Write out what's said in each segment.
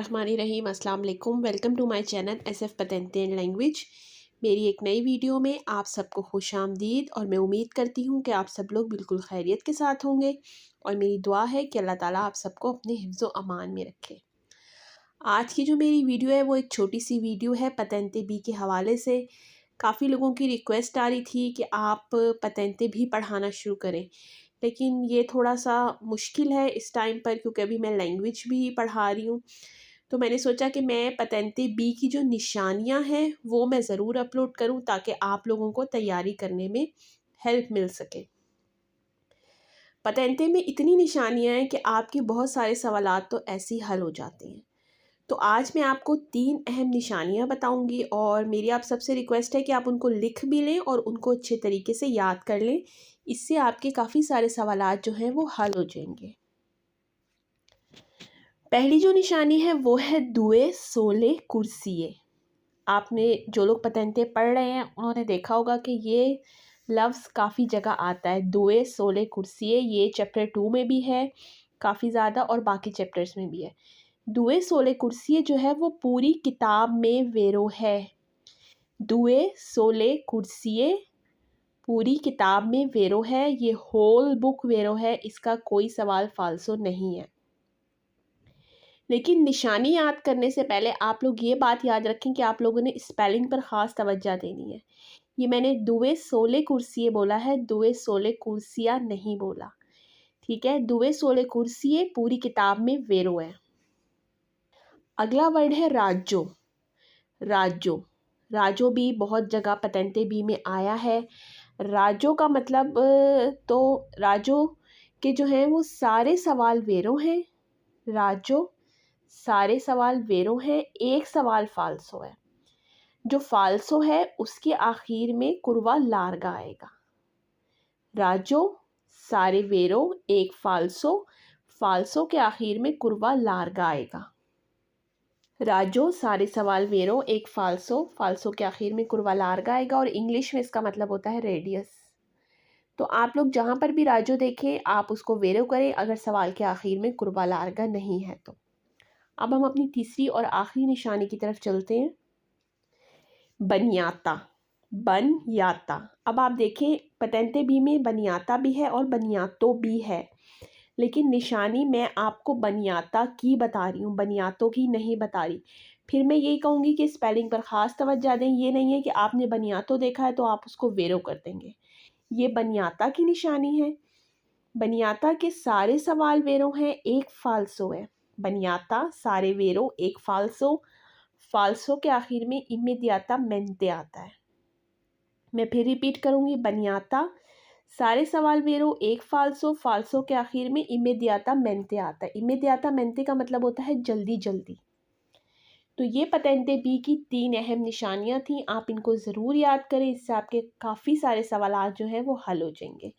बिस्मिल्लाहिर्रहमानिर्रहीम। अस्सलाम वालेकुम। Welcome to my channel SF पतंते एंड लैंग्वेज। मेरी एक नई वीडियो में आप सबको खुशामदीद और मैं उम्मीद करती हूँ कि आप सब लोग बिल्कुल खैरियत के साथ होंगे और मेरी दुआ है कि अल्लाह ताला आप सबको अपने हिफ्ज़ व अमान में रखे। आज की जो मेरी वीडियो है वो एक छोटी सी वीडियो है पतंते बी के हवाले से। काफ़ी लोगों की रिक्वेस्ट आ रही थी कि आप पतंते भी पढ़ाना शुरू करें, लेकिन ये थोड़ा सा मुश्किल है इस टाइम पर क्योंकि अभी मैं लैंग्वेज भी पढ़ा रही हूँ। तो मैंने सोचा कि मैं पतंते बी की जो निशानियाँ हैं वो मैं ज़रूर अपलोड करूँ ताकि आप लोगों को तैयारी करने में हेल्प मिल सके। पतंते में इतनी निशानियाँ हैं कि आपके बहुत सारे सवालात तो ऐसे ही हल हो जाते हैं। तो आज मैं आपको 3 अहम निशानियाँ बताऊंगी और मेरी आप सबसे रिक्वेस्ट है कि आप उनको लिख भी लें और उनको अच्छे तरीके से याद कर लें। इससे आपके काफ़ी सारे सवालात जो हैं वो हल हो जाएंगे। पहली जो निशानी है वो है दुए सोले कुर्सिए। आपने जो लोग पतंते पढ़ रहे हैं उन्होंने देखा होगा कि ये लफ्ज़ काफ़ी जगह आता है, दुए सोले कुर्सिए। ये चैप्टर 2 में भी है काफ़ी ज़्यादा और बाकी चैप्टर्स में भी है। दुए सोले कुर्सिए जो है वो पूरी किताब में वेरो है। दुए सोले कुर्सिए पूरी किताब में वेरो है, ये होल बुक वेरो है, इसका कोई सवाल फाल्सो नहीं है। लेकिन निशानी याद करने से पहले आप लोग ये बात याद रखें कि आप लोगों ने स्पेलिंग पर ख़ास तवज्जो देनी है। ये मैंने दुए सोले कुर्सिए बोला है, दुए सोले कुर्सिया नहीं बोला, ठीक है। दुए सोले कुर्सिए पूरी किताब में वेरो है। अगला वर्ड है राजो। राजो राजो भी बहुत जगह पतंते बी में आया है। राजो का मतलब तो राजो के जो हैं वो सारे सवाल वेरो हैं। राजो सारे सवाल वेरो हैं, एक सवाल फाल्सो है। जो फाल्सो है उसके आखिर में कुर्वा लार्गा आएगा। राजो सारे वेरो एक फाल्सो, फाल्सो के आखिर में कुर्वा लार्गा आएगा। राजो सारे सवाल वेरो एक फाल्सो, फाल्सो के आखिर में कुर्वा लार्गा आएगा और इंग्लिश में इसका मतलब होता है रेडियस। तो आप लोग जहाँ पर भी राजो देखें आप उसको वेरो करें अगर सवाल के आखिर में कुर्वा लार्गा नहीं है तो। अब हम अपनी तीसरी और आखिरी निशानी की तरफ चलते हैं। बनियाता। बनियाता। अब आप देखें पतंते बी में बनियाता भी है और बनियातो भी है, लेकिन निशानी मैं आपको बनियाता की बता रही हूँ, बनियातों की नहीं बता रही। फिर मैं यही कहूँगी कि स्पेलिंग पर ख़ास तवज्जो दें। ये नहीं है कि आपने बनियातो देखा है तो आप उसको वेरो कर देंगे। ये बनियाता की निशानी है। बनियाता के सारे सवाल वेरो हैं, एक फाल्सो है। बनियाता सारे वेरो एक फाल्सो, फाल्सो के आखिर में इमीडियाता मेंटे आता है। मैं फिर रिपीट करूँगी, बनियाता सारे सवाल वेरो एक फाल्सो, फाल्सो के आखिर में इमीडियाता मेंटे आता है। इमीडियाता मेंटे का मतलब होता है जल्दी जल्दी। तो ये पतंते बी की 3 अहम निशानियाँ थीं, आप इनको ज़रूर याद करें, इससे आपके काफ़ी सारे सवालात जो हैं वो हल हो जाएंगे।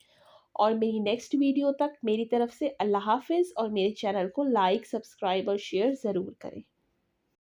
और मेरी नेक्स्ट वीडियो तक मेरी तरफ से अल्लाह हाफिज़ और मेरे चैनल को लाइक, सब्सक्राइब और शेयर ज़रूर करें।